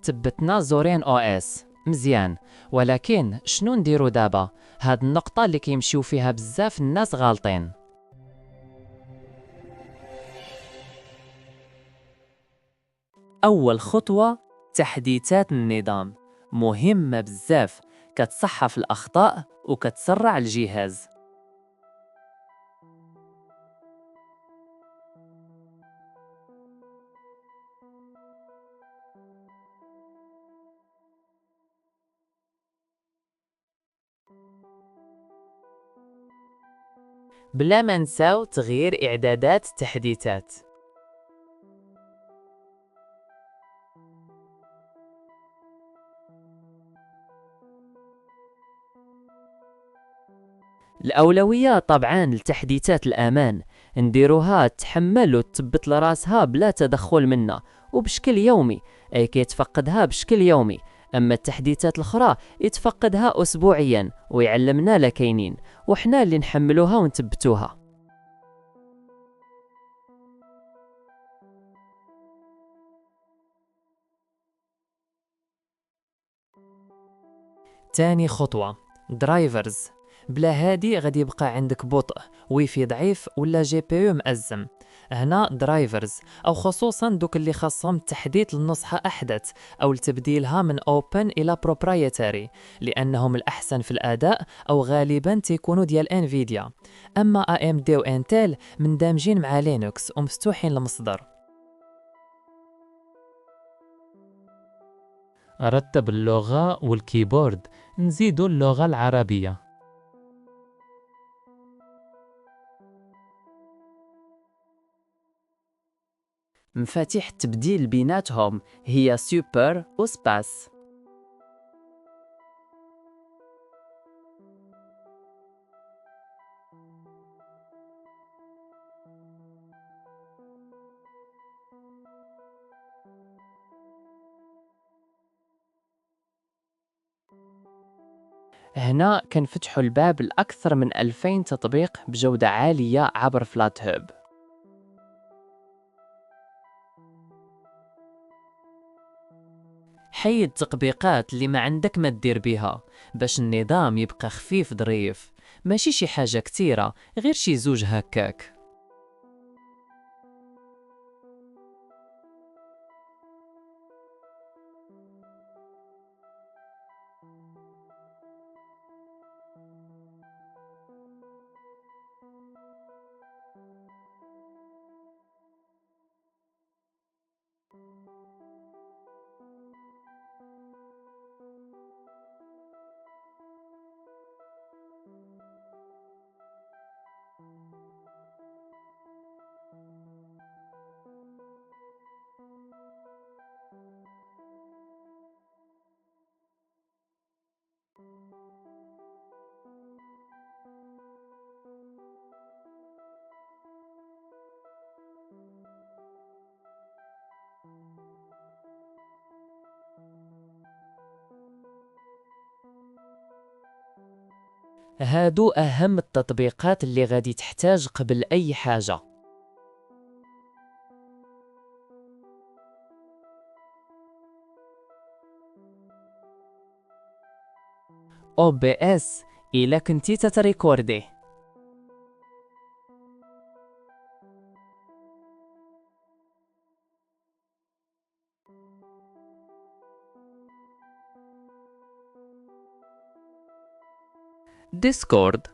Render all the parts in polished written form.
تبتنا زورين او اس مزيان، ولكن شنو نديرو دابا؟ هاد النقطة اللي كيمشيو فيها بزاف الناس غالطين. أول خطوة تحديثات النظام، مهمة بزاف، كتصحف الأخطاء وكتسرع الجهاز. بلا ما نساو تغيير إعدادات التحديثات. الأولوية طبعاً لتحديثات الأمان، نديروها تحمل وتثبت لراسها بلا تدخل منا وبشكل يومي، أي كيتفقدها بشكل يومي. أما التحديثات الأخرى يتفقدها أسبوعياً ويعلمنا لكاينين، وحنا اللي نحملوها ونثبتوها. تاني خطوة درايفرز، بلا هادي غادي يبقى عندك بطء، ويفي ضعيف ولا جي بي يو مأزم. هنا درايفرز، او خصوصا دوك اللي خاصهم التحديث لنسخة احدث او لتبديلها من اوبن الى بروبرايتاري، لانهم الاحسن في الاداء او غالبا تيكونوا ديال انفيديا. اما ام دي وانتل مندمجين مع لينوكس ومفتوحين المصدر. رتب اللغة والكيبورد، نزيدوا اللغة العربية. مفاتيح التبديل بيناتهم هي سوبر وسباس. هنا كنفتحوا الباب لأكثر من 2000 تطبيق بجودة عالية عبر فلات هوب. حيد التطبيقات اللي ما عندك ما تدير بها باش النظام يبقى خفيف ظريف، ماشي شي حاجة كتيرة، غير شي زوج هكاك. هادو أهم التطبيقات اللي غادي تحتاج قبل أي حاجة. OBS إلا كنتي تتريكوردي. ديسكورد.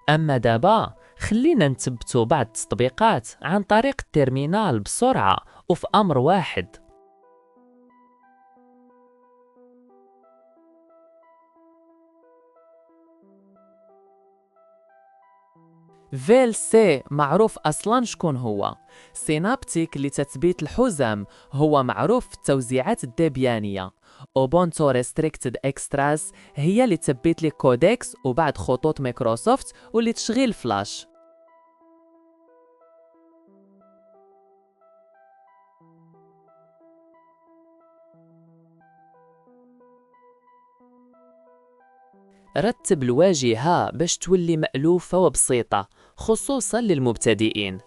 أما دابا خلينا نثبتوا بعض التطبيقات عن طريق التيرمينال بسرعة وفي أمر واحد. VLC معروف أصلاً شكون هو. سينابتيك لتثبيت الحزم هو معروف في التوزيعات الديبيانية. Ubuntu Restricted Extras هي اللي تثبت لك كودكس وبعد خطوط مايكروسوفت واللي تشغيل فلاش. رتب الواجهة باش تولي مألوفة وبسيطة، خصوصا للمبتدئين.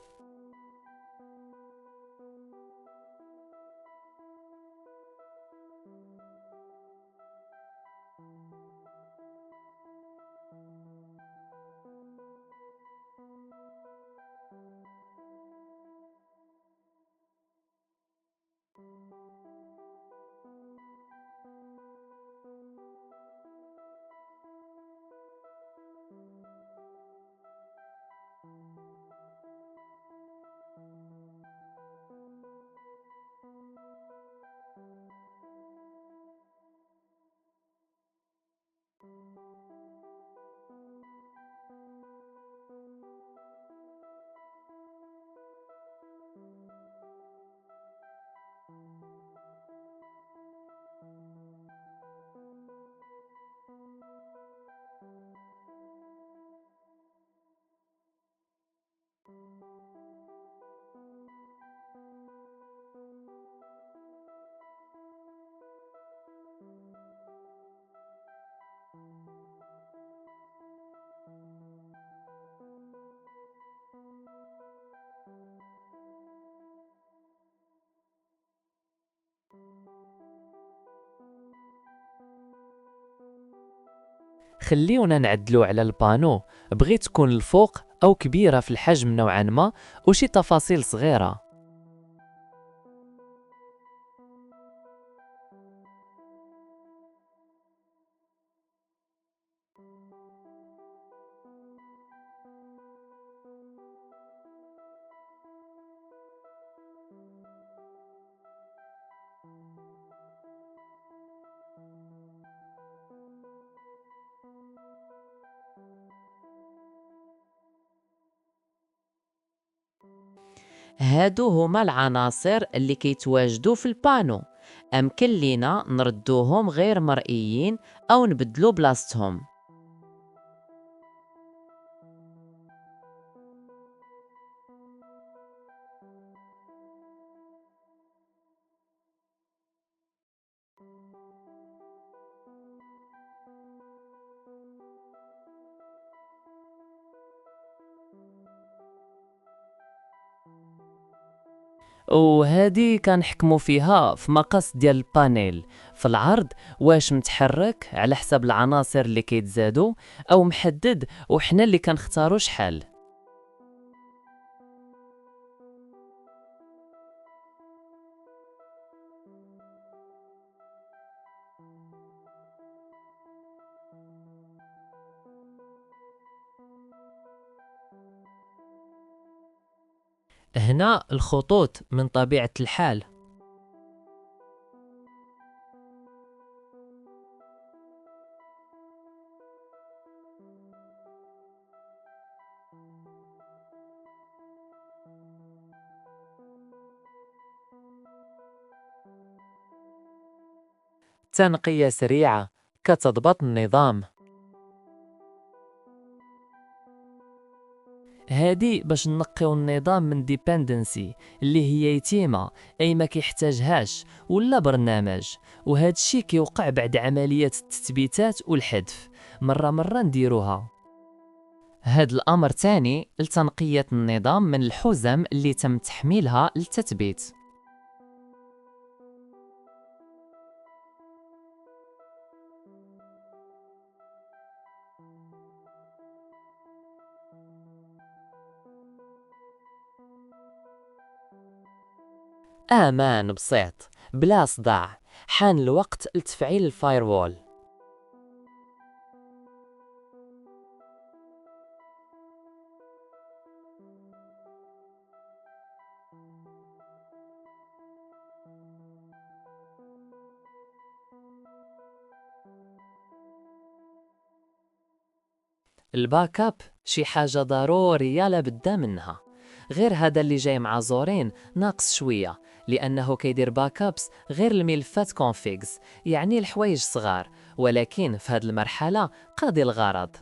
خليونا نعدلو على البانو، بغيت تكون الفوق أو كبيرة في الحجم نوعا ما وشي تفاصيل صغيرة. هادو هما العناصر اللي كيتواجدوا في البانو. أمكن لينا نردوهم غير مرئيين أو نبدلو بلاصتهم. وهذه كنحكموا فيها في مقاس ديال البانيل في العرض، واش متحرك على حسب العناصر اللي كيتزادوا او محدد وحنا اللي كنختاروا شحال. هنا الخطوط من طبيعة الحال. تنقية سريعة كتضبط النظام. هادي باش نقيو النظام من ديبندنسي اللي هي يتيمة اي ما كيحتاجهاش ولا برنامج، وهاد الشي كيوقع بعد عملية التثبيتات والحذف. مرة نديروها. هاد الامر تاني لتنقية النظام من الحزم اللي تم تحميلها للتثبيت. امان بسيط بلا صداع، حان الوقت لتفعيل الفايروول. الباك اب شي حاجة ضرورية لابد منها، غير هذا اللي جاي مع زورين ناقص شوية، لأنه كيدير باك ابس غير الملفات كونفيغز، يعني الحوايج صغار، ولكن في هذه المرحلة قاضي الغرض.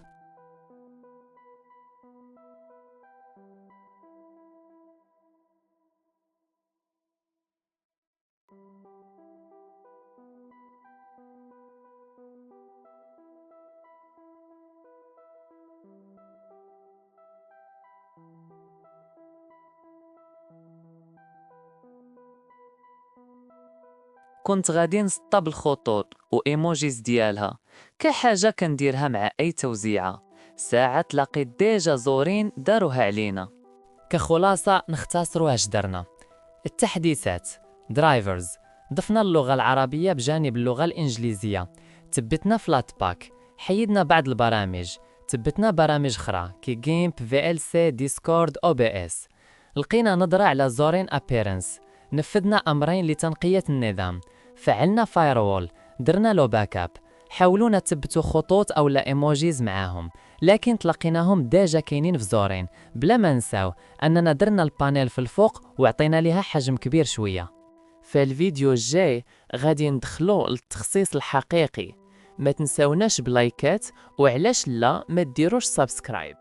كنت غادي نسطب الخطوط وايموجيز ديالها كحاجه كنديرها مع اي توزيعه. ساعه لقيت ديجا زورين داروها علينا. كخلاصه نختصروا اش درنا. التحديثات درايفرز، ضفنا اللغه العربيه بجانب اللغه الانجليزيه، ثبتنا فلات باك، حيدنا بعض البرامج، ثبتنا برامج اخرى كي جيمب، في ال سي، ديسكورد، او بي اس. لقينا نظره على زورين ابيرنس، نفذنا امرين لتنقيه النظام، فعلنا فايروول، درنا له باك اب. حاولونا تثبتوا خطوط او لا ايموجيز معاهم، لكن تلقيناهم ديجا كاينين في زورين. بلا ما نساو اننا درنا البانيل في الفوق وعطينا ليها حجم كبير شويه. في الفيديو الجاي غادي ندخلوا للتخصيص الحقيقي. ما تنساوناش بلايكات، وعلاش لا ما ديروش سبسكرايب.